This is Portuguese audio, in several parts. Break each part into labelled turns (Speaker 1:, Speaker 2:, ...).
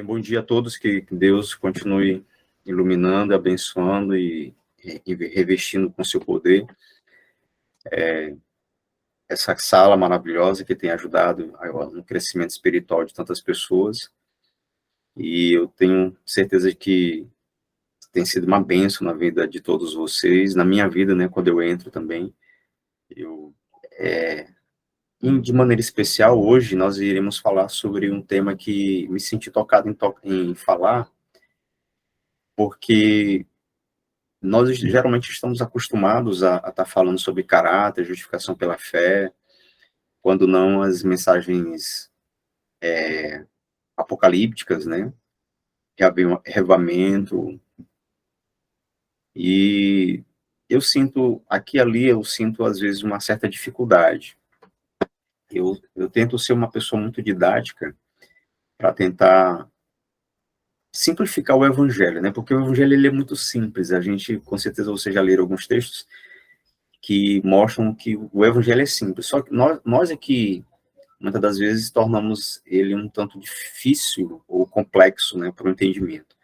Speaker 1: Bem, bom dia a todos, que Deus continue iluminando, abençoando e revestindo com seu poder essa sala maravilhosa que tem ajudado no crescimento espiritual de tantas pessoas. E eu tenho certeza de que tem sido uma bênção na vida de todos vocês, na minha vida, né, quando eu entro também. De maneira especial, hoje nós iremos falar sobre um tema que me senti tocado em falar, porque nós geralmente estamos acostumados a estar falando sobre caráter, justificação pela fé, quando não as mensagens apocalípticas, né? Reavivamento. E eu sinto, aqui e ali, eu sinto às vezes uma certa dificuldade. Eu tento ser uma pessoa muito didática para tentar simplificar o evangelho, né? Porque o evangelho ele é muito simples. A gente, com certeza, vocês já leram alguns textos que mostram que o evangelho é simples. Só que nós é que, muitas das vezes, tornamos ele um tanto difícil ou complexo, né, para o entendimento.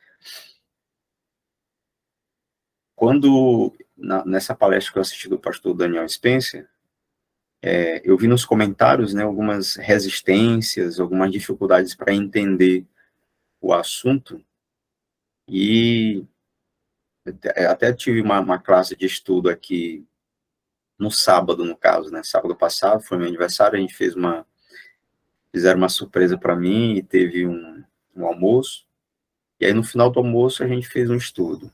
Speaker 1: Quando, nessa palestra que eu assisti do pastor Daniel Spencer, eu vi nos comentários, né, algumas resistências, algumas dificuldades para entender o assunto, e até tive uma classe de estudo aqui no sábado, no caso, né, sábado passado, foi meu aniversário, a gente fizeram uma surpresa para mim e teve um almoço, e aí no final do almoço a gente fez um estudo.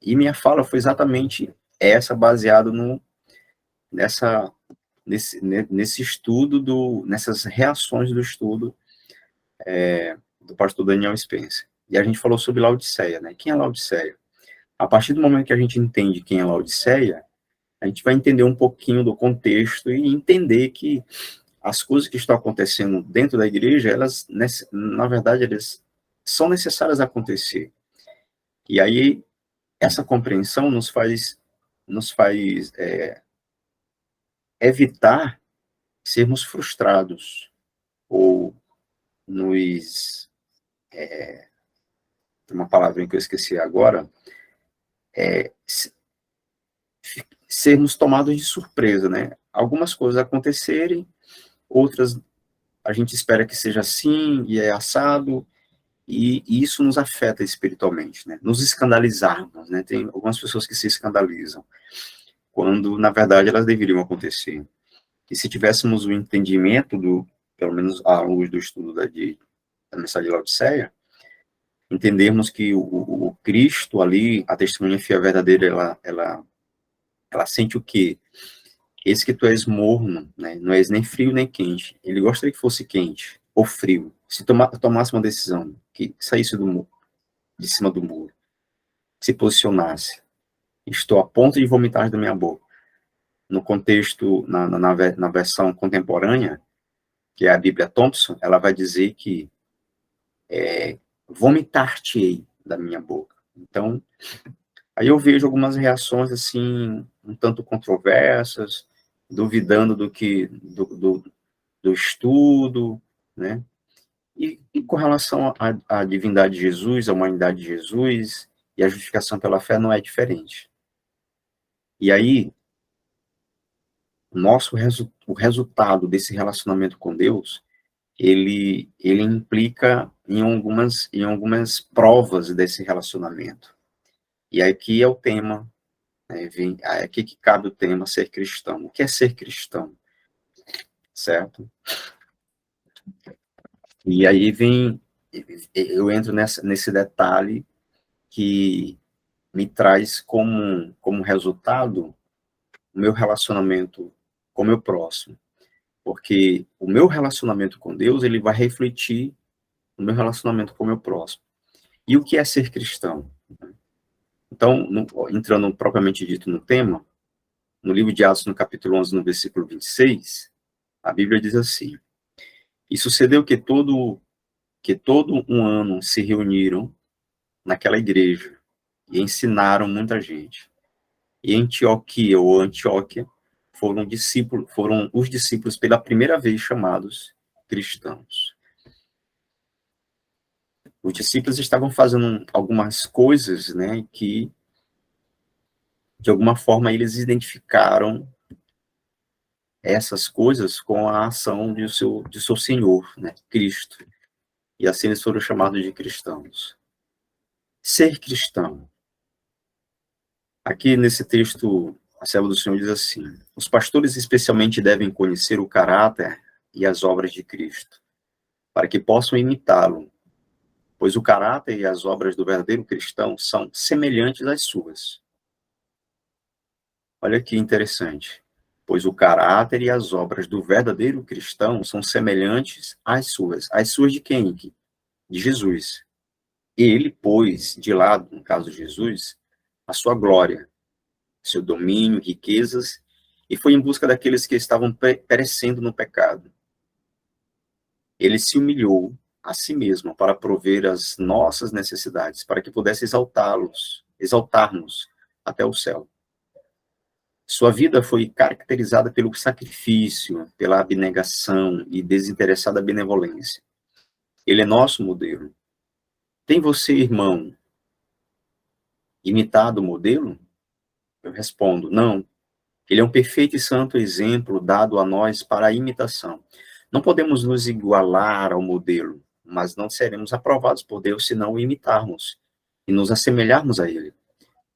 Speaker 1: E minha fala foi exatamente essa, baseado nesse estudo, nessas reações do estudo do pastor Daniel Spencer. E a gente falou sobre Laodiceia, né? Quem é Laodiceia? A partir do momento que a gente entende quem é Laodiceia, a gente vai entender um pouquinho do contexto e entender que as coisas que estão acontecendo dentro da igreja, elas, na verdade, elas são necessárias acontecer. E aí, essa compreensão nos faz evitar sermos frustrados ou nos... tem uma palavra que eu esqueci agora, sermos tomados de surpresa, né? Algumas coisas acontecerem, outras a gente espera que seja assim, e é assado, e isso nos afeta espiritualmente, né? Nos escandalizarmos, né? Tem algumas pessoas que se escandalizam, quando, na verdade, elas deveriam acontecer. E se tivéssemos o entendimento pelo menos à luz do estudo da mensagem de Laodiceia, entendermos que o Cristo ali, a testemunha fiel verdadeira, ela sente o quê? Esse que tu és morno, né? Não és nem frio nem quente. Ele gostaria que fosse quente ou frio. Se tomasse uma decisão, que saísse de cima do muro, se posicionasse. Estou a ponto de vomitar da minha boca. No contexto, na versão contemporânea, que é a Bíblia Thompson, ela vai dizer que vomitar-te-ei da minha boca. Então, aí eu vejo algumas reações, assim, um tanto controversas, duvidando do estudo, né? E com relação à divindade de Jesus, à humanidade de Jesus, e a justificação pela fé não é diferente. E aí, o resultado desse relacionamento com Deus, ele implica em algumas provas desse relacionamento. E aqui é o tema, né, aqui que cabe o tema ser cristão. O que é ser cristão? Certo? E aí eu entro nesse detalhe que me traz como resultado o meu relacionamento com o meu próximo. Porque o meu relacionamento com Deus, ele vai refletir no meu relacionamento com o meu próximo. E o que é ser cristão? Então, entrando propriamente dito no tema, no livro de Atos, no capítulo 11, no versículo 26, a Bíblia diz assim: E sucedeu que todo um ano se reuniram naquela igreja e ensinaram muita gente. E Antioquia ou Antioquia foram os discípulos pela primeira vez chamados cristãos. Os discípulos estavam fazendo algumas coisas, né, que, de alguma forma, eles identificaram essas coisas com a ação de seu Senhor, né, Cristo. E assim eles foram chamados de cristãos. Ser cristão. Aqui nesse texto, a serva do Senhor diz assim: os pastores especialmente devem conhecer o caráter e as obras de Cristo, para que possam imitá-lo, pois o caráter e as obras do verdadeiro cristão são semelhantes às suas. Olha que interessante. Pois o caráter e as obras do verdadeiro cristão são semelhantes às suas. As suas de quem? De Jesus. Ele pôs de lado, no caso de Jesus, a sua glória, seu domínio, riquezas, e foi em busca daqueles que estavam perecendo no pecado. Ele se humilhou a si mesmo para prover as nossas necessidades, para que pudesse exaltar-nos até o céu. Sua vida foi caracterizada pelo sacrifício, pela abnegação e desinteressada benevolência. Ele é nosso modelo. Tem você, irmão, imitado o modelo? Eu respondo, não. Ele é um perfeito e santo exemplo dado a nós para a imitação. Não podemos nos igualar ao modelo, mas não seremos aprovados por Deus se não o imitarmos e nos assemelharmos a ele,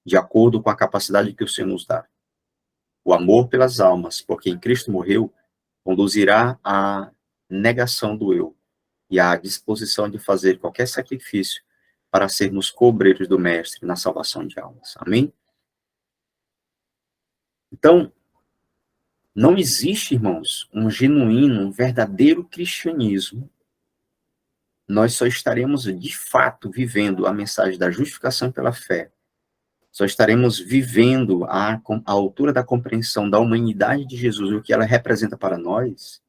Speaker 1: de acordo com a capacidade que o Senhor nos dá. O amor pelas almas, por quem Cristo morreu, conduzirá à negação do eu e à disposição de fazer qualquer sacrifício para sermos cobreiros do Mestre na salvação de almas. Amém? Então, não existe, irmãos, um genuíno, um verdadeiro cristianismo. Nós só estaremos, de fato, vivendo a mensagem da justificação pela fé. Só estaremos vivendo a altura da compreensão da humanidade de Jesus, o que ela representa para nós.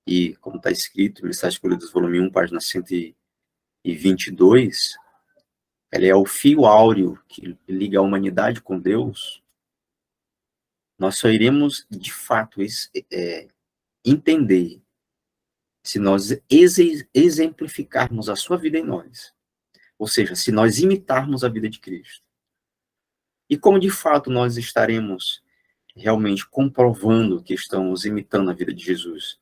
Speaker 1: E, como está escrito, Mensagens Colhidas, volume 1, página 122, ela é o fio áureo que liga a humanidade com Deus. Nós só iremos, de fato, entender se nós exemplificarmos a sua vida em nós. Ou seja, se nós imitarmos a vida de Cristo. E como, de fato, nós estaremos realmente comprovando que estamos imitando a vida de Jesus?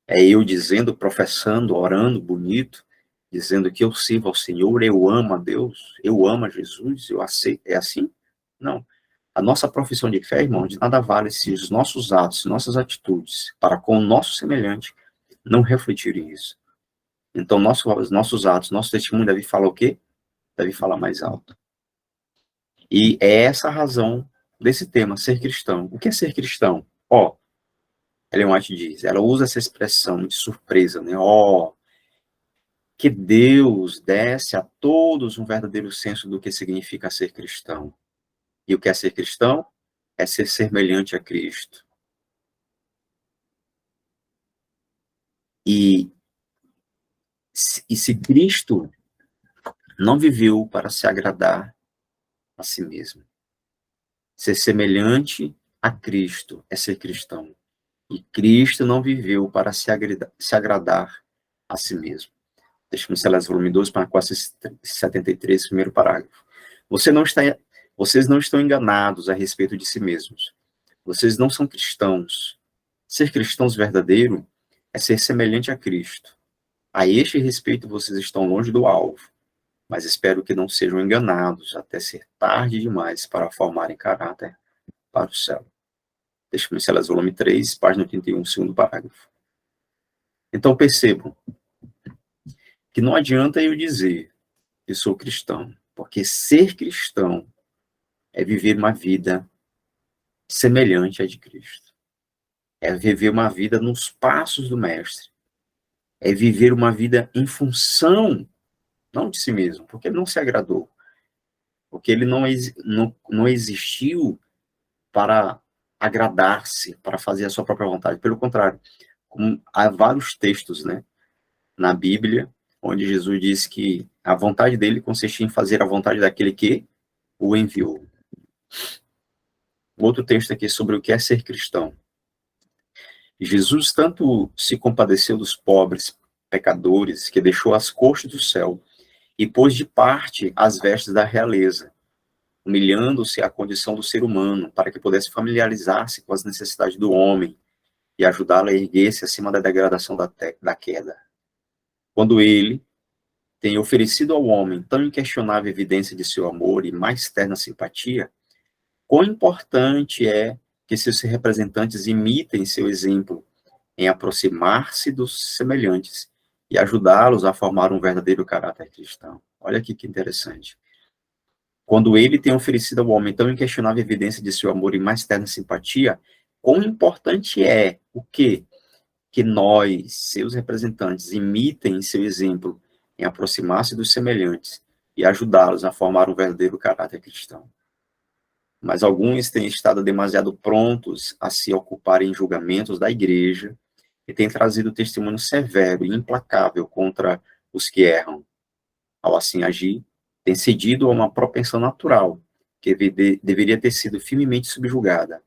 Speaker 1: É eu dizendo, professando, orando bonito, dizendo que eu sirvo ao Senhor, eu amo a Deus, eu amo a Jesus, eu aceito. É assim? Não. A nossa profissão de fé, irmão, de nada vale se os nossos atos, nossas atitudes, para com o nosso semelhante, não refletirem isso. Então, nossos atos, nosso testemunho deve falar o quê? Deve falar mais alto. E é essa a razão desse tema, ser cristão. O que é ser cristão? Ellen White diz, ela usa essa expressão de surpresa, né? Que Deus desse a todos um verdadeiro senso do que significa ser cristão. E o que é ser cristão? É ser semelhante a Cristo. E se Cristo não viveu para se agradar a si mesmo, ser semelhante a Cristo é ser cristão. E Cristo não viveu para se agradar a si mesmo. Deixa-me Celeste, volume 2, para 473, primeiro parágrafo. Vocês não estão enganados a respeito de si mesmos. Vocês não são cristãos. Ser cristãos verdadeiro é ser semelhante a Cristo. A este respeito, vocês estão longe do alvo, mas espero que não sejam enganados até ser tarde demais para formarem caráter para o céu. Deixa-me Celeste, volume 3, página 81, segundo parágrafo. Então, percebam que não adianta eu dizer que sou cristão, porque ser cristão é viver uma vida semelhante à de Cristo. É viver uma vida nos passos do Mestre. É viver uma vida em função, não de si mesmo, porque ele não se agradou. Porque ele não existiu para agradar-se, para fazer a sua própria vontade. Pelo contrário, há vários textos, né, na Bíblia, onde Jesus diz que a vontade dele consistia em fazer a vontade daquele que o enviou. Outro texto aqui sobre o que é ser cristão. Jesus tanto se compadeceu dos pobres pecadores, que deixou as cortes do céu e pôs de parte as vestes da realeza, humilhando-se à condição do ser humano, para que pudesse familiarizar-se com as necessidades do homem e ajudá-lo a erguer-se acima da degradação da queda. Quando ele tem oferecido ao homem tão inquestionável evidência de seu amor e mais terna simpatia, quão importante é que seus representantes imitem seu exemplo em aproximar-se dos semelhantes e ajudá-los a formar um verdadeiro caráter cristão. Olha aqui que interessante. Quando ele tem oferecido ao homem tão inquestionável evidência de seu amor e mais terna simpatia, quão importante é o quê? Que nós, seus representantes, imitem seu exemplo em aproximar-se dos semelhantes e ajudá-los a formar um verdadeiro caráter cristão. Mas alguns têm estado demasiado prontos a se ocuparem em julgamentos da igreja e têm trazido testemunho severo e implacável contra os que erram. Ao assim agir, têm cedido a uma propensão natural que deveria ter sido firmemente subjugada.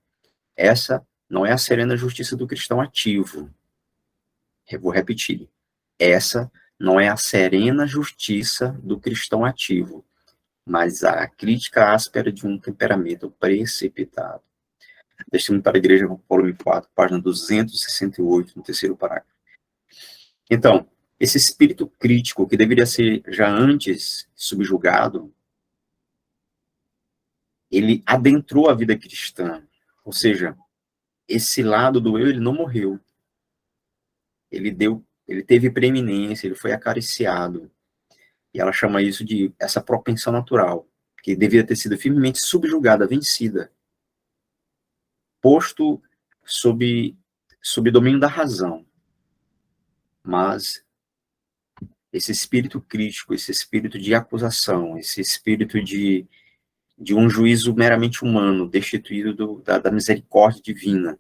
Speaker 1: Essa não é a serena justiça do cristão ativo. Eu vou repetir. Essa não é a serena justiça do cristão ativo, mas a crítica áspera de um temperamento precipitado. Testemunho para a Igreja, volume 4, página 268, no terceiro parágrafo. Então, esse espírito crítico, que deveria ser já antes subjugado, ele adentrou a vida cristã. Ou seja, esse lado do eu, ele não morreu. Ele teve preeminência, ele foi acariciado. E ela chama isso de essa propensão natural, que deveria ter sido firmemente subjugada, vencida, posto sob domínio da razão. Mas esse espírito crítico, esse espírito de acusação, esse espírito de um juízo meramente humano, destituído da misericórdia divina,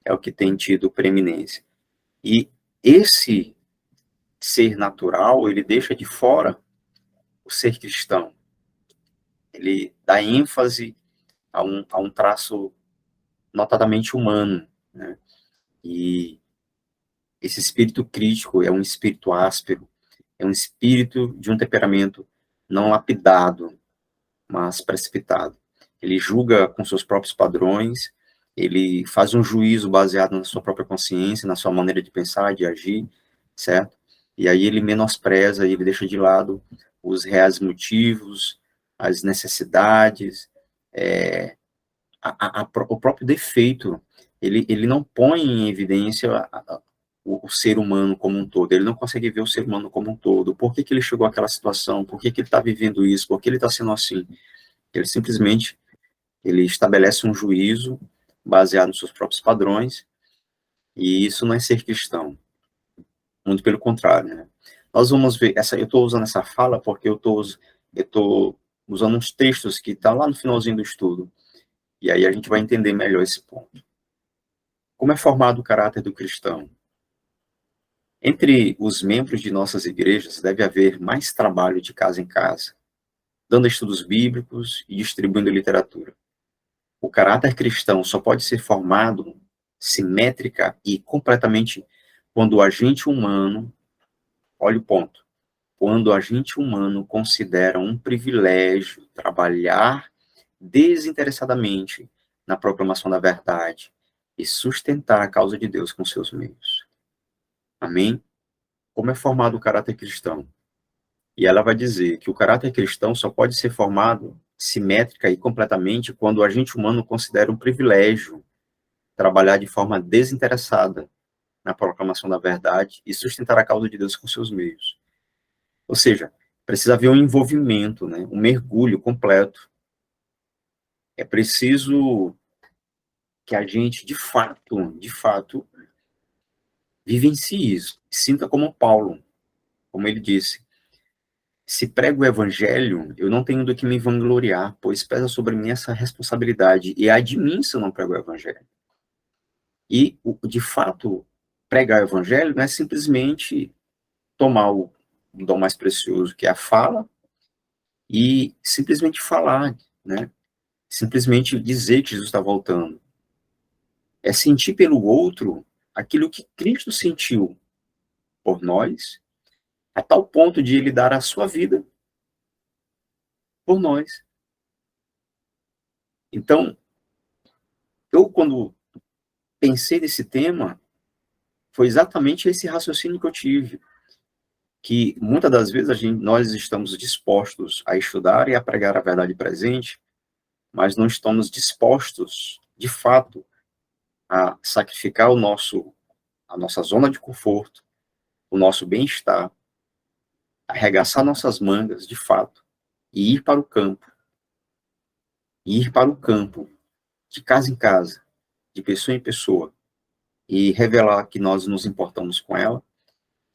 Speaker 1: é o que tem tido preeminência. E esse ser natural, ele deixa de fora o ser cristão. Ele dá ênfase a um traço notadamente humano, né? E esse espírito crítico é um espírito áspero, é um espírito de um temperamento não lapidado, mas precipitado. Ele julga com seus próprios padrões, ele faz um juízo baseado na sua própria consciência, na sua maneira de pensar, de agir, certo? E aí ele menospreza, ele deixa de lado os reais motivos, as necessidades, o próprio defeito. Ele não põe em evidência o ser humano como um todo, ele não consegue ver o ser humano como um todo. Por que ele chegou àquela situação? Por que ele está vivendo isso? Por que ele está sendo assim? Ele simplesmente estabelece um juízo baseado nos seus próprios padrões, e isso não é ser cristão. Muito pelo contrário, né? Nós vamos ver, eu estou usando essa fala porque eu estou usando uns textos que estão lá no finalzinho do estudo, e aí a gente vai entender melhor esse ponto. Como é formado o caráter do cristão? Entre os membros de nossas igrejas deve haver mais trabalho de casa em casa, dando estudos bíblicos e distribuindo literatura. O caráter cristão só pode ser formado simétrica e completamente quando o agente humano, olha o ponto, quando o agente humano considera um privilégio trabalhar desinteressadamente na proclamação da verdade e sustentar a causa de Deus com seus meios. Amém? Como é formado o caráter cristão? E ela vai dizer que o caráter cristão só pode ser formado simétrica e completamente quando o agente humano considera um privilégio trabalhar de forma desinteressada na proclamação da verdade e sustentar a causa de Deus com seus meios. Ou seja, precisa haver um envolvimento, né, um mergulho completo. É preciso que a gente, de fato, vivencie isso, sinta como Paulo, como ele disse: se prego o evangelho, eu não tenho do que me vangloriar, pois pesa sobre mim essa responsabilidade, e há de mim se eu não prego o evangelho. E, de fato, pregar o evangelho não é simplesmente tomar o dom mais precioso, que é a fala, e simplesmente falar, né? Simplesmente dizer que Jesus está voltando. É sentir pelo outro aquilo que Cristo sentiu por nós, a tal ponto de ele dar a sua vida por nós. Então, eu quando pensei nesse tema, foi exatamente esse raciocínio que eu tive, que muitas das vezes nós estamos dispostos a estudar e a pregar a verdade presente, mas não estamos dispostos, de fato, a sacrificar a nossa zona de conforto, o nosso bem-estar, arregaçar nossas mangas, de fato, e ir para o campo, de casa em casa, de pessoa em pessoa, e revelar que nós nos importamos com ela,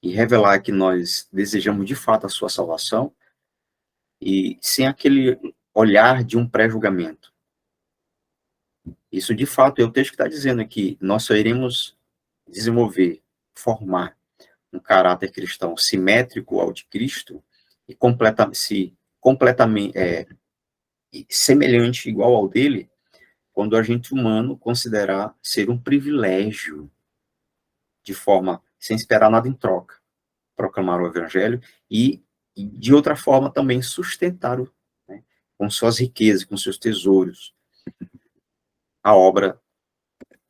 Speaker 1: e revelar que nós desejamos de fato a sua salvação, e sem aquele olhar de um pré-julgamento. Isso, de fato, é o texto que está dizendo aqui. Nós só iremos desenvolver, formar um caráter cristão simétrico ao de Cristo e completamente semelhante, igual ao dele, quando a gente humano considerar ser um privilégio, de forma sem esperar nada em troca, proclamar o evangelho e de outra forma também sustentar né, com suas riquezas, com seus tesouros, a obra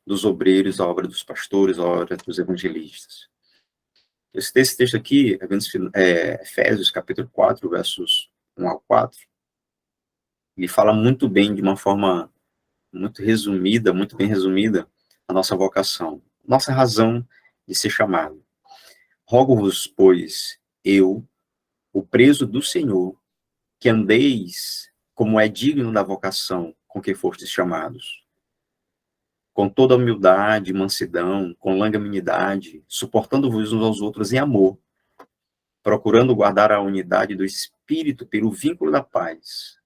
Speaker 1: dos obreiros, a obra dos pastores, a obra dos evangelistas. Esse texto aqui, Efésios capítulo 4, versos 1 ao 4, ele fala muito bem, de uma forma muito resumida, muito bem resumida, a nossa vocação, nossa razão de ser chamado. Rogo-vos, pois, eu, o preso do Senhor, que andeis como é digno da vocação com que fostes chamados, com toda humildade, mansidão, com longanimidade, suportando-vos uns aos outros em amor, procurando guardar a unidade do Espírito pelo vínculo da paz.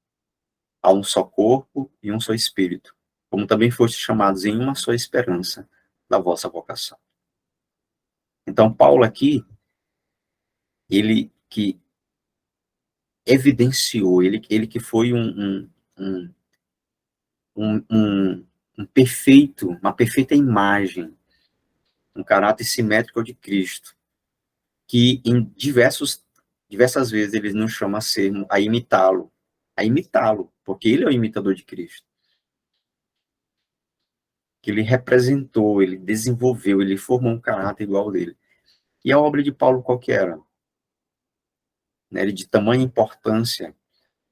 Speaker 1: Há um só corpo e um só Espírito, como também fostes chamados em uma só esperança da vossa vocação. Então, Paulo aqui, ele que evidenciou, ele que foi uma perfeita imagem, um caráter simétrico de Cristo, que em diversas vezes ele nos chama a imitá-lo, porque ele é o imitador de Cristo. Que ele representou, ele desenvolveu, ele formou um caráter igual ao dele. E a obra de Paulo qual que era? Ele de tamanha importância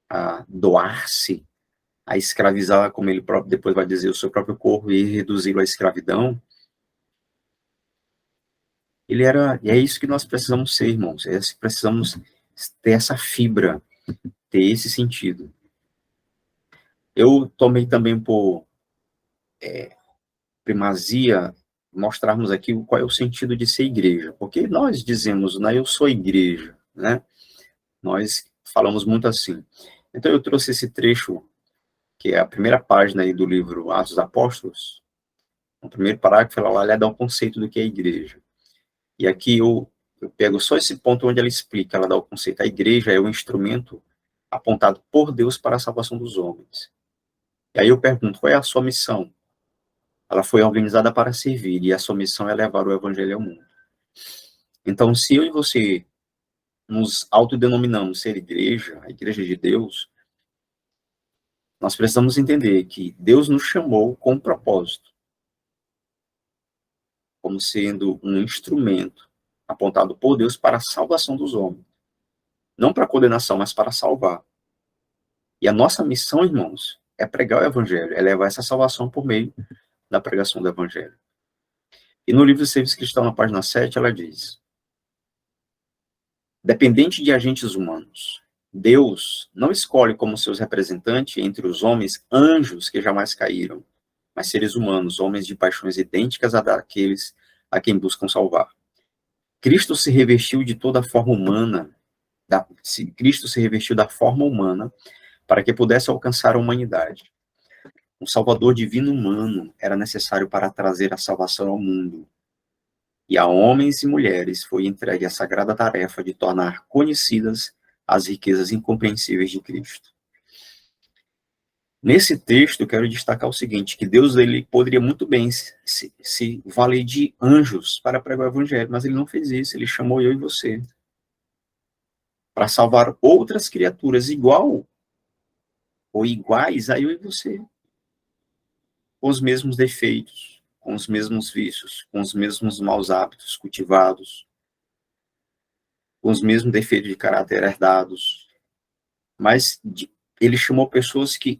Speaker 1: a doar-se, a escravizar, como ele próprio depois vai dizer, o seu próprio corpo e reduzi-lo à escravidão. Ele era, e é isso que nós precisamos ser, irmãos, precisamos ter essa fibra, ter esse sentido. Eu tomei também por primazia mostrarmos aqui qual é o sentido de ser igreja, porque nós dizemos, né, eu sou igreja, né? Nós falamos muito assim. Então eu trouxe esse trecho, que é a primeira página aí do livro Atos dos Apóstolos, o primeiro parágrafo, ela dá um conceito do que é igreja. E aqui eu pego só esse ponto onde ela explica, ela dá o conceito. A igreja é o instrumento apontado por Deus para a salvação dos homens. E aí eu pergunto, qual é a sua missão? Ela foi organizada para servir, e a sua missão é levar o evangelho ao mundo. Então, se eu e você nos autodenominamos ser igreja, a igreja de Deus, nós precisamos entender que Deus nos chamou com um propósito, como sendo um instrumento apontado por Deus para a salvação dos homens. Não para condenação, mas para salvar. E a nossa missão, irmãos, é pregar o evangelho, é levar essa salvação por meio da pregação do evangelho. E no livro Serviço Cristão, na página 7, ela diz: dependente de agentes humanos, Deus não escolhe como seus representantes entre os homens anjos que jamais caíram, mas seres humanos, homens de paixões idênticas a daqueles a quem buscam salvar. Cristo se revestiu de toda a forma humana, Cristo se revestiu da forma humana para que pudesse alcançar a humanidade. Um Salvador divino humano era necessário para trazer a salvação ao mundo. E a homens e mulheres foi entregue a sagrada tarefa de tornar conhecidas as riquezas incompreensíveis de Cristo. Nesse texto, eu quero destacar o seguinte, que Deus ele poderia muito bem se valer de anjos para pregar o evangelho, mas ele não fez isso, ele chamou eu e você para salvar outras criaturas igual ou iguais a eu e você, com os mesmos defeitos, com os mesmos vícios, com os mesmos maus hábitos cultivados, com os mesmos defeitos de caráter herdados, mas ele chamou pessoas que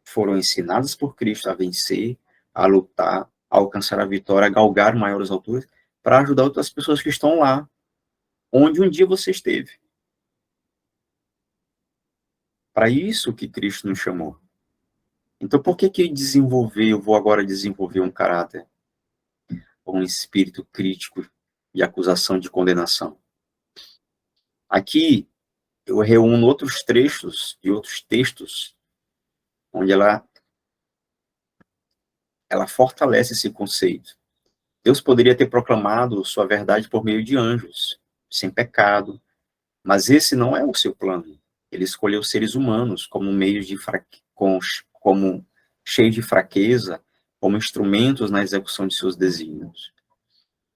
Speaker 1: foram ensinadas por Cristo a vencer, a lutar, a alcançar a vitória, a galgar maiores alturas, para ajudar outras pessoas que estão lá, onde um dia você esteve. Para isso que Cristo nos chamou. Então, por que eu vou agora desenvolver um caráter, um espírito crítico de acusação, de condenação? Aqui, eu reúno outros trechos e outros textos, onde ela fortalece esse conceito. Deus poderia ter proclamado sua verdade por meio de anjos, sem pecado, mas esse não é o seu plano. Ele escolheu seres humanos como meios de como cheios de fraqueza, como instrumentos na execução de seus desígnios.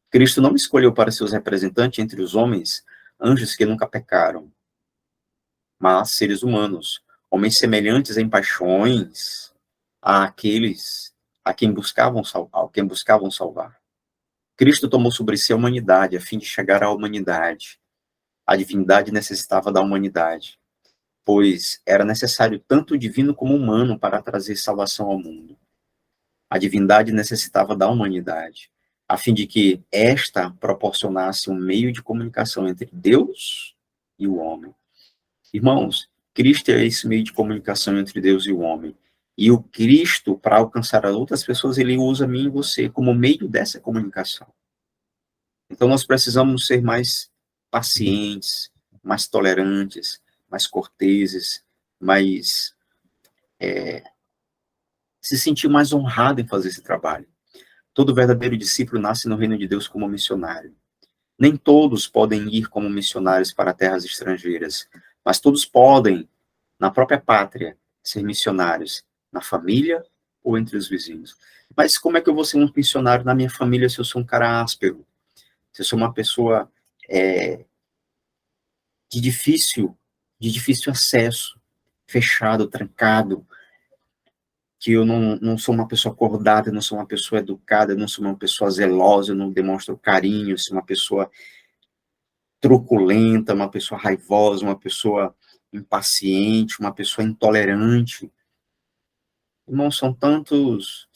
Speaker 1: Cristo não escolheu para seus representantes entre os homens anjos que nunca pecaram, mas seres humanos, homens semelhantes em paixões àqueles a quem buscavam salvar. Cristo tomou sobre si a humanidade a fim de chegar à humanidade. A divindade necessitava da humanidade, pois era necessário tanto o divino como o humano para trazer salvação ao mundo. A divindade necessitava da humanidade, a fim de que esta proporcionasse um meio de comunicação entre Deus e o homem. Irmãos, Cristo é esse meio de comunicação entre Deus e o homem. E o Cristo, para alcançar as outras pessoas, ele usa mim e você como meio dessa comunicação. Então, nós precisamos ser mais pacientes, mais tolerantes, mais corteses, mais se sentir mais honrado em fazer esse trabalho. Todo verdadeiro discípulo nasce no reino de Deus como missionário. Nem todos podem ir como missionários para terras estrangeiras, mas todos podem, na própria pátria, ser missionários, na família ou entre os vizinhos. Mas como é que eu vou ser um missionário na minha família se eu sou um cara áspero? Se eu sou uma pessoa de difícil acesso, fechado, trancado, que eu não sou uma pessoa acordada, eu não sou uma pessoa educada, eu não sou uma pessoa zelosa, eu não demonstro carinho, eu sou uma pessoa truculenta, uma pessoa raivosa, uma pessoa impaciente, uma pessoa intolerante. Irmão, são tantas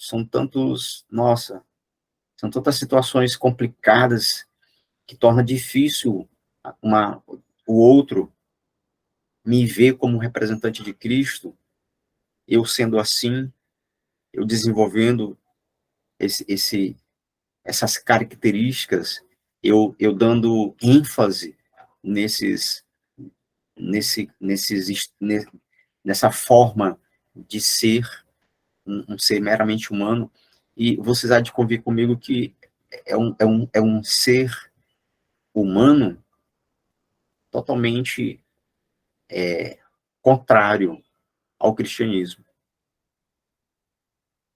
Speaker 1: situações complicadas que torna difícil o outro me ver como representante de Cristo, eu sendo assim, eu desenvolvendo essas características, eu dando ênfase nessa forma de ser um ser meramente humano, e vocês há de convir comigo que é um ser humano totalmente contrário ao cristianismo.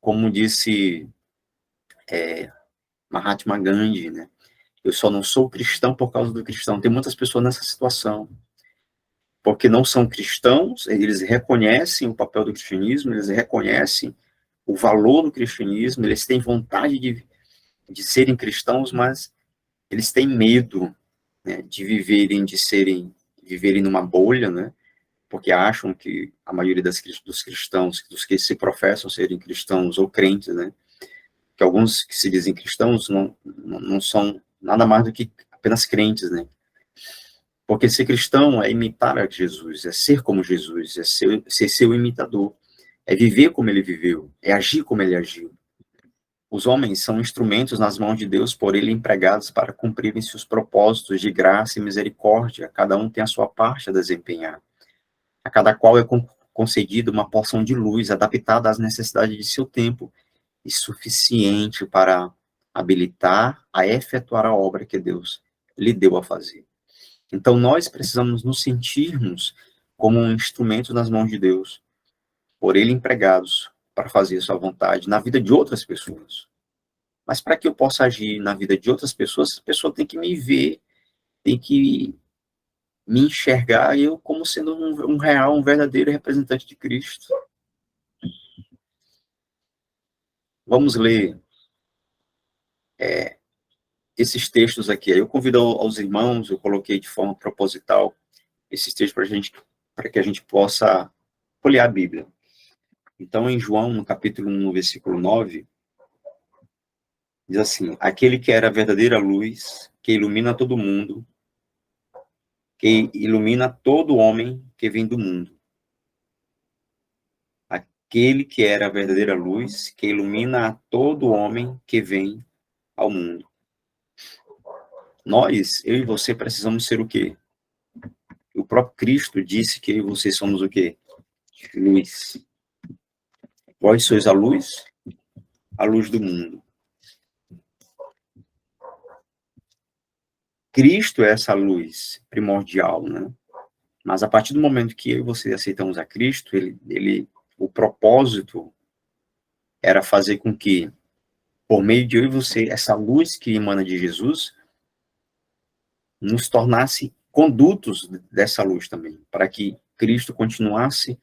Speaker 1: Como disse Mahatma Gandhi, né? Eu só não sou cristão por causa do cristão. Tem muitas pessoas nessa situação, porque não são cristãos, eles reconhecem o papel do cristianismo, eles reconhecem o valor do cristianismo, eles têm vontade de serem cristãos, mas eles têm medo, né, de viverem numa bolha, né, porque acham que a maioria dos cristãos, dos que se professam serem cristãos ou crentes, né, que alguns que se dizem cristãos não são nada mais do que apenas crentes, né, porque ser cristão é imitar a Jesus, é ser como Jesus, é ser seu imitador, é viver como ele viveu, é agir como ele agiu. Os homens são instrumentos nas mãos de Deus, por ele empregados para cumprirem seus propósitos de graça e misericórdia. Cada um tem a sua parte a desempenhar. A cada qual é concedida uma porção de luz adaptada às necessidades de seu tempo e suficiente para habilitar a efetuar a obra que Deus lhe deu a fazer. Então, nós precisamos nos sentirmos como um instrumento nas mãos de Deus. por ele empregados para fazer a sua vontade na vida de outras pessoas. Mas para que eu possa agir na vida de outras pessoas, a pessoa tem que me ver, tem que me enxergar eu como sendo um real, um verdadeiro representante de Cristo. Vamos ler esses textos aqui. Eu convido aos irmãos, eu coloquei de forma proposital esses textos para que a gente possa folhear a Bíblia. Então, em João, no capítulo 1, no versículo 9, diz assim: aquele que era a verdadeira luz, que ilumina todo mundo, que ilumina todo homem que vem do mundo. Aquele que era a verdadeira luz, que ilumina a todo homem que vem ao mundo. Nós, eu e você, precisamos ser o quê? O próprio Cristo disse que eu e você somos o quê? Luz. Vós sois a luz do mundo. Cristo é essa luz primordial, né? Mas a partir do momento que eu e você aceitamos a Cristo, o propósito era fazer com que, por meio de eu e você, essa luz que emana de Jesus, nos tornasse condutos dessa luz também, para que Cristo continuasse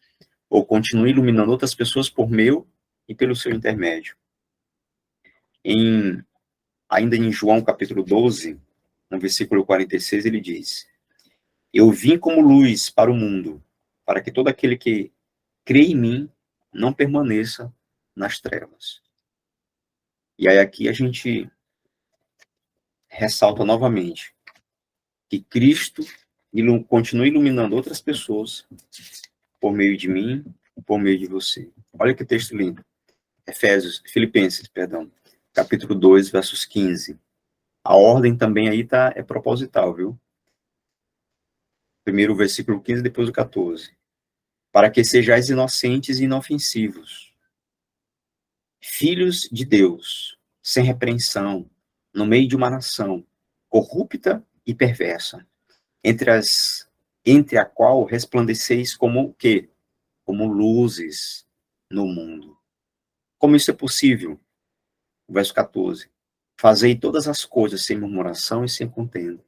Speaker 1: ou continue iluminando outras pessoas por meu e pelo seu intermédio. Ainda em João capítulo 12, no versículo 46, ele diz: eu vim como luz para o mundo, para que todo aquele que crê em mim não permaneça nas trevas. E aí aqui a gente ressalta novamente que Cristo continua iluminando outras pessoas por meio de mim, por meio de você. Olha que texto lindo. Filipenses, capítulo 2, versos 15. A ordem também aí é proposital, viu? Primeiro o versículo 15, depois o 14. Para que sejais inocentes e inofensivos, filhos de Deus, sem repreensão, no meio de uma nação corrupta e perversa, entre a qual resplandeceis como o quê? Como luzes no mundo. Como isso é possível? Verso 14. Fazei todas as coisas sem murmuração e sem contenda.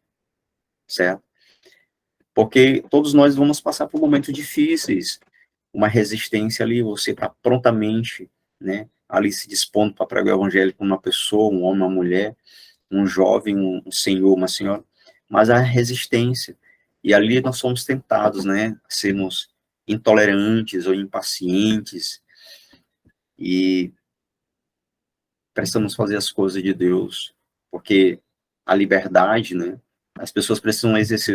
Speaker 1: Certo? Porque todos nós vamos passar por momentos difíceis, uma resistência ali, você está prontamente, né, ali se dispondo para pregar o evangelho com uma pessoa, um homem, uma mulher, um jovem, um senhor, uma senhora, mas a resistência. E ali nós somos tentados, né, a sermos intolerantes ou impacientes, e precisamos fazer as coisas de Deus, porque a liberdade, né, as pessoas precisam exercer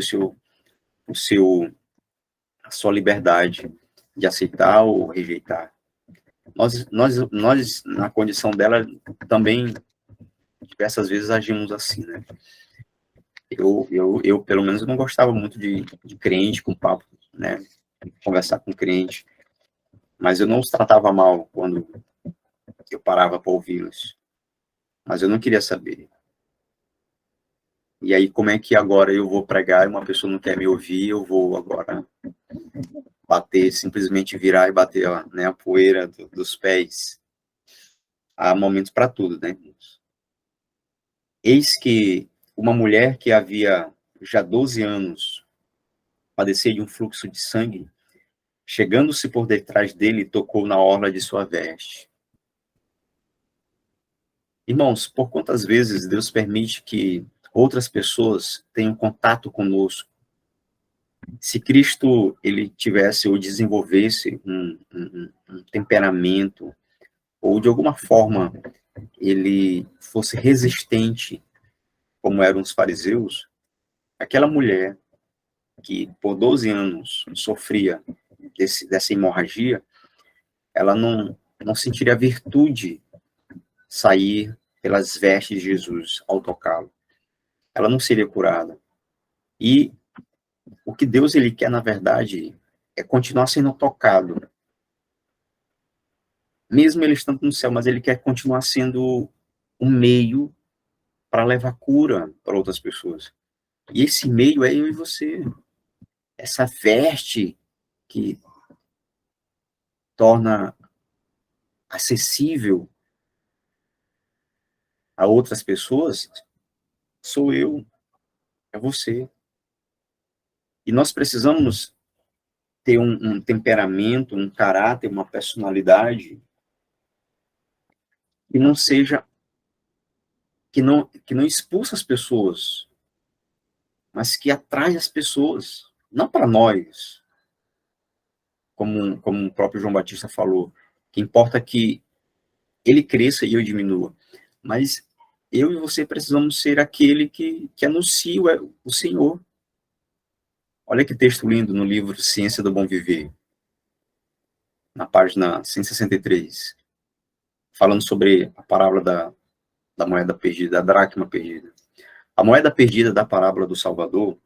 Speaker 1: a sua liberdade de aceitar ou rejeitar. Nós, na condição dela, também, diversas vezes, agimos assim, né? Eu pelo menos, não gostava muito de crente, com papo, né? Conversar com crente. Mas eu não os tratava mal quando eu parava para ouvi-los. Mas eu não queria saber. E aí, como é que agora eu vou pregar e uma pessoa não quer me ouvir, eu vou agora bater, simplesmente virar e bater, né, a poeira dos pés? Há momentos para tudo, né? Eis que uma mulher que havia já 12 anos padecia de um fluxo de sangue, chegando-se por detrás dele, tocou na orla de sua veste. Irmãos, por quantas vezes Deus permite que outras pessoas tenham contato conosco? Se Cristo ele tivesse ou desenvolvesse um temperamento, ou de alguma forma ele fosse resistente, como eram os fariseus, aquela mulher que por 12 anos sofria dessa hemorragia, ela não sentiria virtude sair pelas vestes de Jesus ao tocá-lo. Ela não seria curada. E o que Deus ele quer, na verdade, é continuar sendo tocado. Mesmo ele estando no céu, mas ele quer continuar sendo um meio para levar cura para outras pessoas. E esse meio é eu e você. Essa veste que torna acessível a outras pessoas, sou eu, é você. E nós precisamos ter um temperamento, um caráter, uma personalidade que não seja, que não expulsa as pessoas, mas que atrai as pessoas, não para nós, como o próprio João Batista falou, que importa que ele cresça e eu diminua, mas eu e você precisamos ser aquele que anuncia o Senhor. Olha que texto lindo no livro Ciência do Bom Viver, na página 163, falando sobre a parábola da moeda perdida, da dracma perdida. A moeda perdida da parábola do Salvador,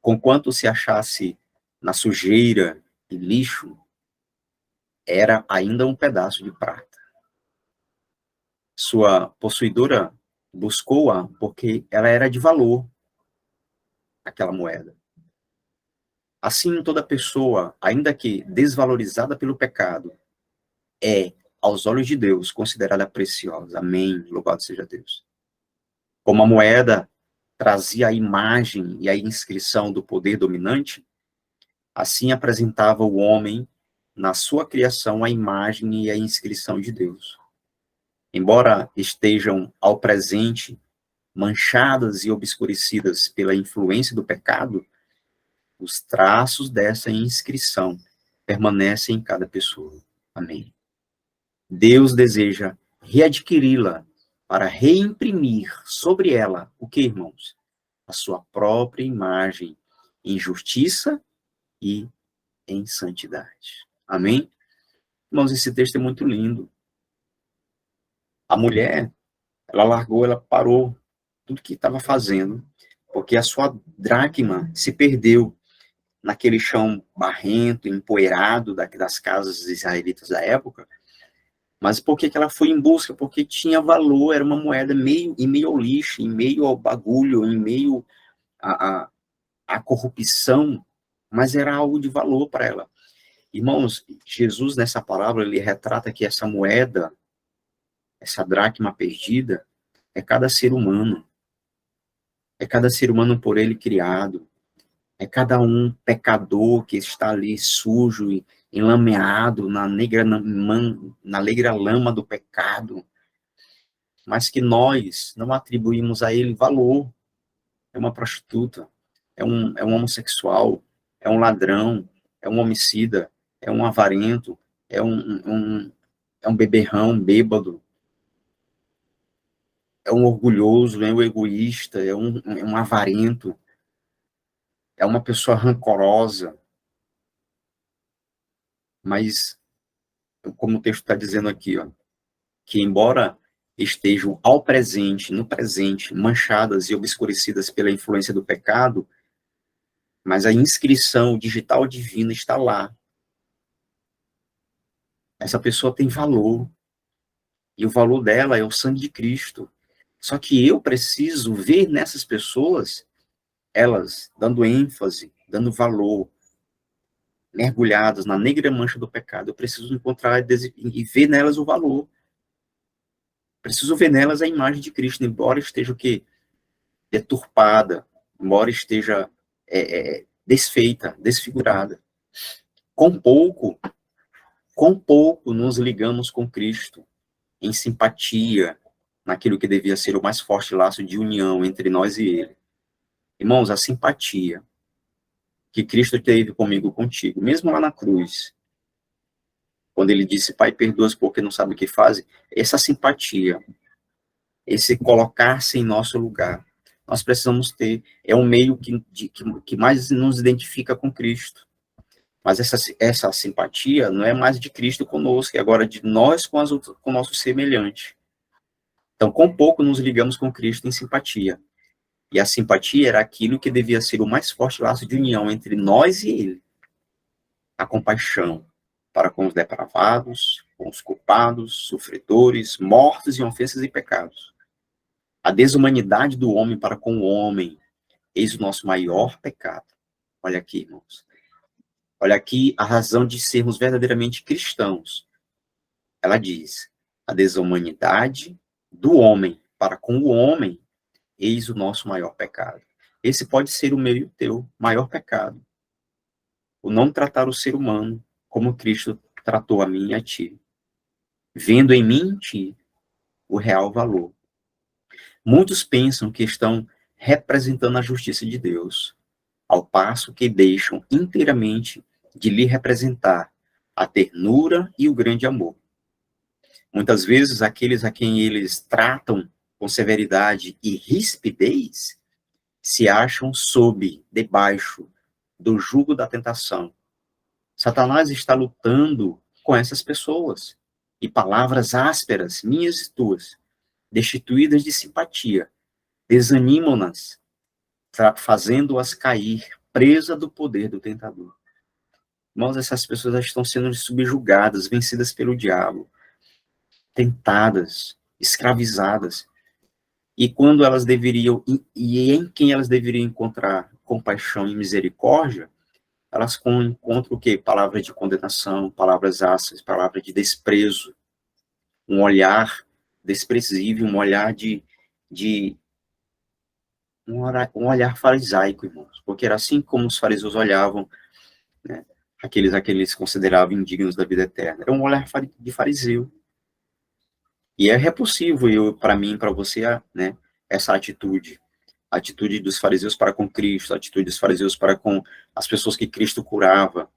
Speaker 1: conquanto se achasse na sujeira e lixo, era ainda um pedaço de prata. Sua possuidora buscou-a porque ela era de valor, aquela moeda. Assim, toda pessoa, ainda que desvalorizada pelo pecado, é, aos olhos de Deus, considerada preciosa. Amém. Louvado seja Deus. Como a moeda trazia a imagem e a inscrição do poder dominante, assim apresentava o homem, na sua criação, a imagem e a inscrição de Deus. Embora estejam ao presente manchadas e obscurecidas pela influência do pecado, os traços dessa inscrição permanecem em cada pessoa. Amém. Deus deseja readquiri-la para reimprimir sobre ela o que, irmãos? A sua própria imagem em justiça e em santidade. Amém? Irmãos, esse texto é muito lindo. A mulher, ela largou, ela parou tudo que estava fazendo, porque a sua dracma se perdeu naquele chão barrento, empoeirado das casas israelitas da época. Mas por que ela foi em busca? Porque tinha valor, era uma moeda em meio ao lixo, em meio ao bagulho, em meio à corrupção, mas era algo de valor para ela. Irmãos, Jesus nessa palavra, ele retrata que essa moeda, essa dracma perdida, é cada ser humano. É cada ser humano por ele criado. É cada um pecador que está ali sujo e enlameado na negra lama do pecado, mas que nós não atribuímos a ele valor. É uma prostituta, é um homossexual, é um ladrão, é um homicida, é um avarento, é um beberrão, bêbado, é um orgulhoso, é um egoísta, é um avarento, é uma pessoa rancorosa, mas, como o texto está dizendo aqui, ó, que embora estejam ao presente, no presente, manchadas e obscurecidas pela influência do pecado, mas a inscrição digital divina está lá. Essa pessoa tem valor, e o valor dela é o sangue de Cristo. Só que eu preciso ver nessas pessoas, elas dando ênfase, dando valor, mergulhadas na negra mancha do pecado. Eu preciso encontrar e ver nelas o valor. Preciso ver nelas a imagem de Cristo, embora esteja o quê? Deturpada, embora esteja desfeita, desfigurada. Com pouco nos ligamos com Cristo, em simpatia, naquilo que devia ser o mais forte laço de união entre nós e Ele. Irmãos, a simpatia que Cristo teve comigo, contigo, mesmo lá na cruz, quando Ele disse, Pai, perdoa-os porque não sabem o que fazem, essa simpatia, esse colocar-se em nosso lugar, nós precisamos ter, é um meio que mais nos identifica com Cristo. Mas essa simpatia não é mais de Cristo conosco, é agora de nós com o nosso semelhante. Então, com pouco nos ligamos com Cristo em simpatia. E a simpatia era aquilo que devia ser o mais forte laço de união entre nós e Ele. A compaixão para com os depravados, com os culpados, sofredores, mortos em ofensas e pecados. A desumanidade do homem para com o homem, eis o nosso maior pecado. Olha aqui, irmãos. Olha aqui a razão de sermos verdadeiramente cristãos. Ela diz: a desumanidade do homem para com o homem, eis o nosso maior pecado. Esse pode ser o meu e o teu maior pecado. O não tratar o ser humano como Cristo tratou a mim e a ti, vendo em mim e em ti o real valor. Muitos pensam que estão representando a justiça de Deus, ao passo que deixam inteiramente de lhe representar a ternura e o grande amor. Muitas vezes, aqueles a quem eles tratam com severidade e rispidez se acham debaixo do jugo da tentação. Satanás está lutando com essas pessoas. E palavras ásperas, minhas e tuas, destituídas de simpatia, desanimam-nas, fazendo-as cair presa do poder do tentador. Irmãos, essas pessoas estão sendo subjugadas, vencidas pelo diabo, tentadas, escravizadas. E quando elas deveriam, e em quem elas deveriam encontrar compaixão e misericórdia, elas encontram o quê? Palavras de condenação, palavras ácidas, palavras de desprezo, um olhar desprezível, um olhar um olhar farisaico, irmãos, porque era assim como os fariseus olhavam, né, aqueles a que eles consideravam indignos da vida eterna. Era um olhar de fariseu. E é repulsivo, para mim, para você, né, essa atitude. A atitude dos fariseus para com Cristo, a atitude dos fariseus para com as pessoas que Cristo curava,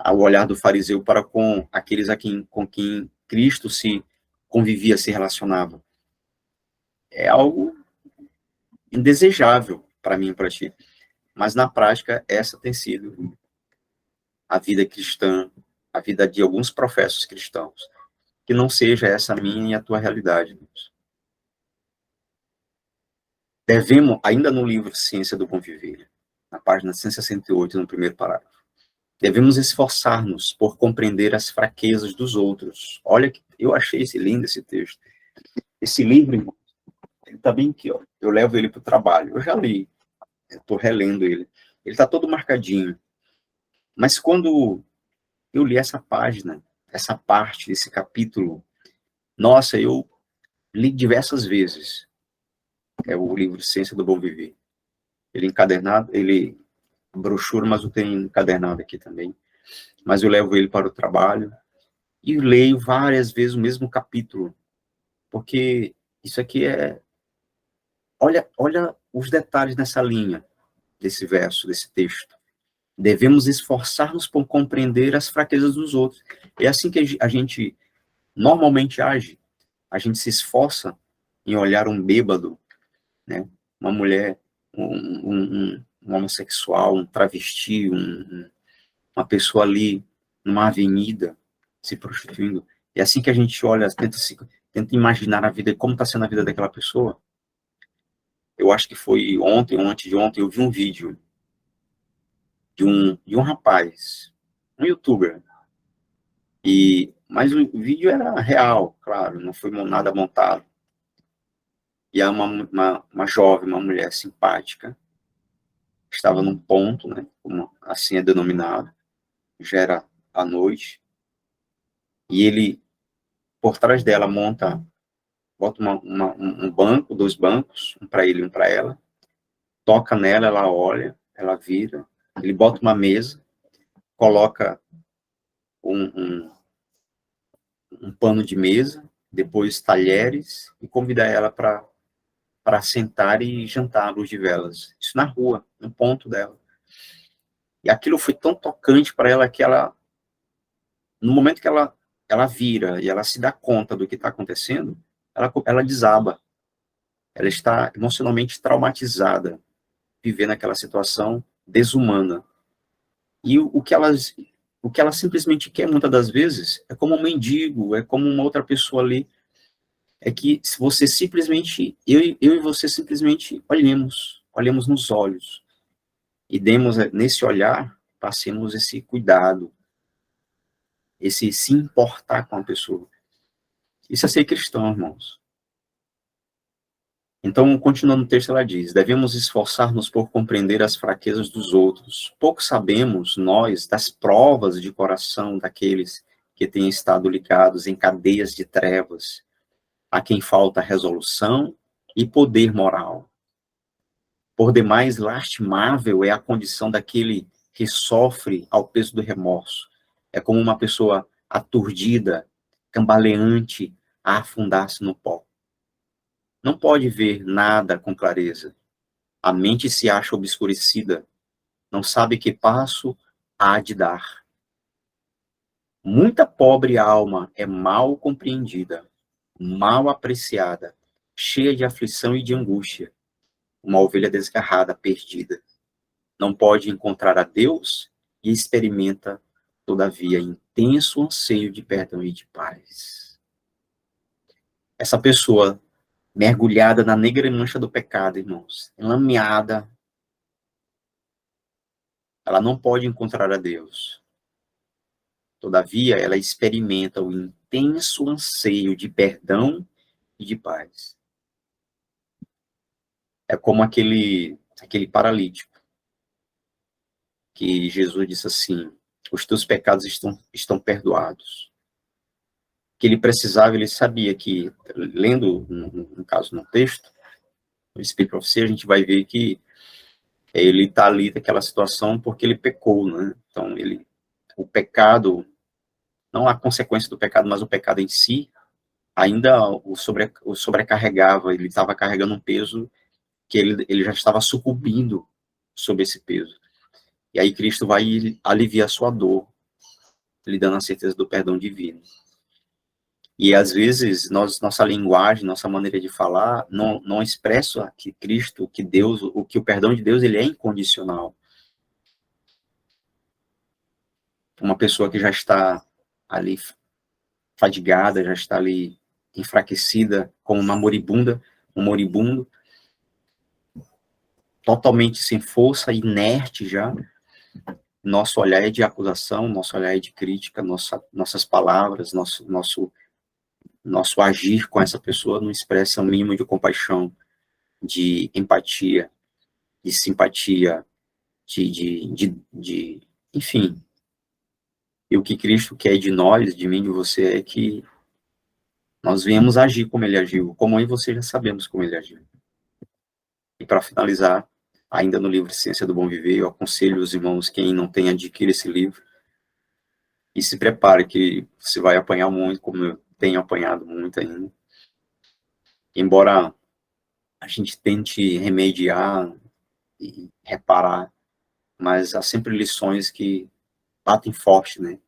Speaker 1: o olhar do fariseu para com aqueles com quem Cristo se convivia, se relacionava. É algo indesejável para mim e para ti. Mas, na prática, essa tem sido a vida cristã, a vida de alguns professos cristãos. Que não seja essa a minha e a tua realidade, Deus. Devemos, ainda no livro Ciência do Bom Viver, na página 168, no primeiro parágrafo, devemos esforçar-nos por compreender as fraquezas dos outros. Olha, eu achei lindo esse texto. Esse livro, irmão, ele tá bem aqui, ó. Eu levo ele para o trabalho. Eu já li, estou relendo ele. Ele está todo marcadinho. Mas quando eu li essa página, essa parte, esse capítulo, nossa, eu li diversas vezes. É o livro Ciência do Bom Viver. Ele encadernado, ele brochura, mas eu tenho encadernado aqui também. Mas eu levo ele para o trabalho e leio várias vezes o mesmo capítulo, porque isso aqui olha os detalhes nessa linha, desse verso, desse texto. Devemos esforçar-nos por compreender as fraquezas dos outros. É assim que a gente normalmente age. A gente se esforça em olhar um bêbado, né? Uma mulher, um homossexual, um travesti, uma pessoa ali numa avenida se prostituindo. É assim que a gente olha, tenta imaginar a vida, como está sendo a vida daquela pessoa. Eu acho que foi ontem ou antes de ontem, eu vi um vídeo de um rapaz, um youtuber, mas o vídeo era real, claro, não foi nada montado. E é uma jovem, uma mulher simpática, estava num ponto, né, como assim é denominado, já era à noite, e ele, por trás dela, bota um banco, dois bancos, um para ele e um para ela, toca nela, ela olha, ela vira, ele bota uma mesa, coloca um, um pano de mesa, depois talheres, e convida ela para sentar e jantar à luz de velas. Isso na rua, no ponto dela. E aquilo foi tão tocante para ela que no momento que ela vira e ela se dá conta do que está acontecendo, ela desaba. Ela está emocionalmente traumatizada, vivendo aquela situação desumana. E o que ela simplesmente quer, muitas das vezes, é como um mendigo, é como uma outra pessoa ali, é que se você simplesmente, eu e você simplesmente olhemos nos olhos, e demos, nesse olhar, passemos esse cuidado, esse se importar com a pessoa. Isso é ser cristão, irmãos. Então, continuando o texto, ela diz: devemos esforçar-nos por compreender as fraquezas dos outros. Pouco sabemos, nós, das provas de coração daqueles que têm estado ligados em cadeias de trevas, a quem falta resolução e poder moral. Por demais, lastimável é a condição daquele que sofre ao peso do remorso. É como uma pessoa aturdida, cambaleante, a afundar-se no pó. Não pode ver nada com clareza. A mente se acha obscurecida, não sabe que passo há de dar. Muita pobre alma é mal compreendida, mal apreciada, cheia de aflição e de angústia, uma ovelha desgarrada, perdida. Não pode encontrar a Deus e experimenta, todavia, intenso anseio de perdão e de paz. Essa pessoa mergulhada na negra mancha do pecado, irmãos, enlameada, ela não pode encontrar a Deus. Todavia, ela experimenta o intenso anseio de perdão e de paz. É como aquele paralítico que Jesus disse assim: os teus pecados estão perdoados. Que ele precisava, ele sabia que, lendo, no caso, no texto, no Espírito Profecia, a gente vai ver que ele está ali naquela situação porque ele pecou, né? Então, o pecado, não a consequência do pecado, mas o pecado em si, ainda o sobrecarregava, ele estava carregando um peso que ele já estava sucumbindo sob esse peso. E aí Cristo vai aliviar a sua dor, lhe dando a certeza do perdão divino. E às vezes nossa linguagem, nossa maneira de falar não expressa que Cristo, que Deus, o perdão de Deus, ele é incondicional. Uma pessoa que já está ali fadigada, já está ali enfraquecida, como uma moribunda, um moribundo, totalmente sem força, inerte já, nosso olhar é de acusação, nosso olhar é de crítica, nossas palavras, nosso agir com essa pessoa não expressa um mínimo de compaixão, de empatia, de simpatia, enfim. E o que Cristo quer de nós, de mim, de você, é que nós venhamos agir como ele agiu, como eu e você já sabemos como ele agiu. E para finalizar, ainda no livro Ciência do Bom Viver, eu aconselho os irmãos, quem não tem, adquire esse livro, e se prepare que você vai apanhar muito, como eu tenho apanhado muito ainda. Embora a gente tente remediar e reparar, mas há sempre lições que batem forte, né?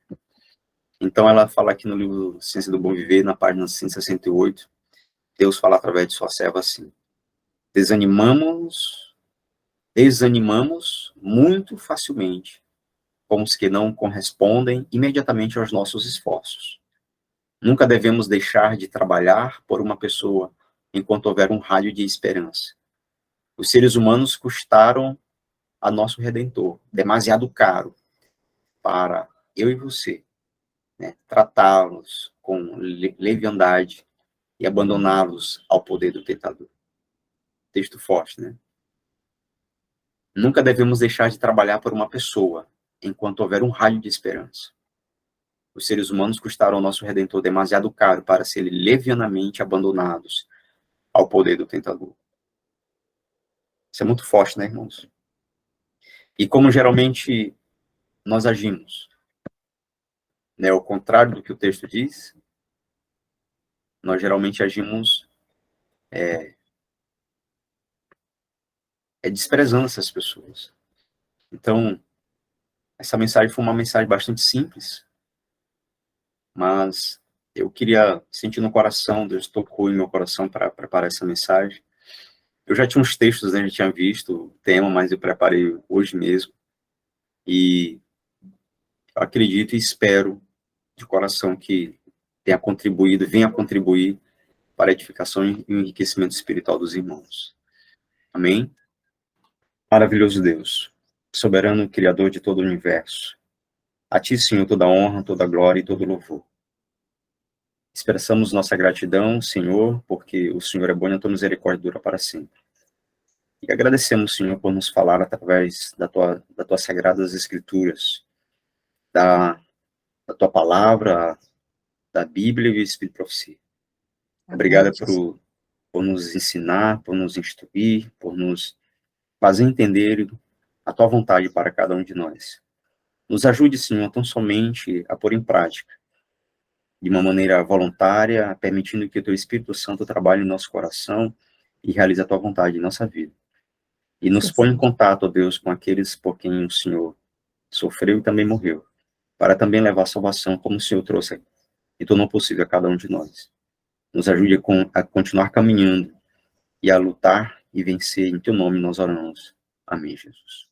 Speaker 1: Então ela fala aqui no livro Ciência do Bom Viver, na página 168, Deus fala através de sua serva assim: desanimamos muito facilmente com os que não correspondem imediatamente aos nossos esforços. Nunca devemos deixar de trabalhar por uma pessoa enquanto houver um raio de esperança. Os seres humanos custaram a nosso Redentor demasiado caro para eu e você, né, tratá-los com leviandade e abandoná-los ao poder do tentador. Texto forte, né? Nunca devemos deixar de trabalhar por uma pessoa enquanto houver um raio de esperança. Os seres humanos custaram ao nosso Redentor demasiado caro para serem levianamente abandonados ao poder do tentador. Isso é muito forte, né, irmãos? E como geralmente nós agimos, né, ao contrário do que o texto diz, nós geralmente agimos desprezando essas pessoas. Então, essa mensagem foi uma mensagem bastante simples, mas eu queria sentir no coração, Deus tocou em meu coração para preparar essa mensagem. Eu já tinha uns textos, né, já tinha visto o tema, mas eu preparei hoje mesmo. E eu acredito e espero de coração que venha contribuir para a edificação e o enriquecimento espiritual dos irmãos. Amém? Maravilhoso Deus, soberano Criador de todo o universo. A ti, Senhor, toda honra, toda glória e todo louvor. Expressamos nossa gratidão, Senhor, porque o Senhor é bom e a tua misericórdia dura para sempre. E agradecemos, Senhor, por nos falar através das tuas sagradas escrituras, da, da tua palavra, da Bíblia e o Espírito de Profecia.
Speaker 2: Amém,
Speaker 1: Obrigada
Speaker 2: Jesus.
Speaker 1: por nos ensinar, por nos instruir, por nos fazer entender a tua vontade para cada um de nós. Nos ajude, Senhor, tão somente a pôr em prática, de uma maneira voluntária, permitindo que o teu Espírito Santo trabalhe em nosso coração e realize a tua vontade em nossa vida. E nos põe em contato, ó Deus, com aqueles por quem o Senhor sofreu e também morreu, para também levar a salvação como o Senhor trouxe e tornou possível a cada um de nós. Nos ajude a continuar caminhando e a lutar e vencer. Em teu nome nós oramos. Amém, Jesus.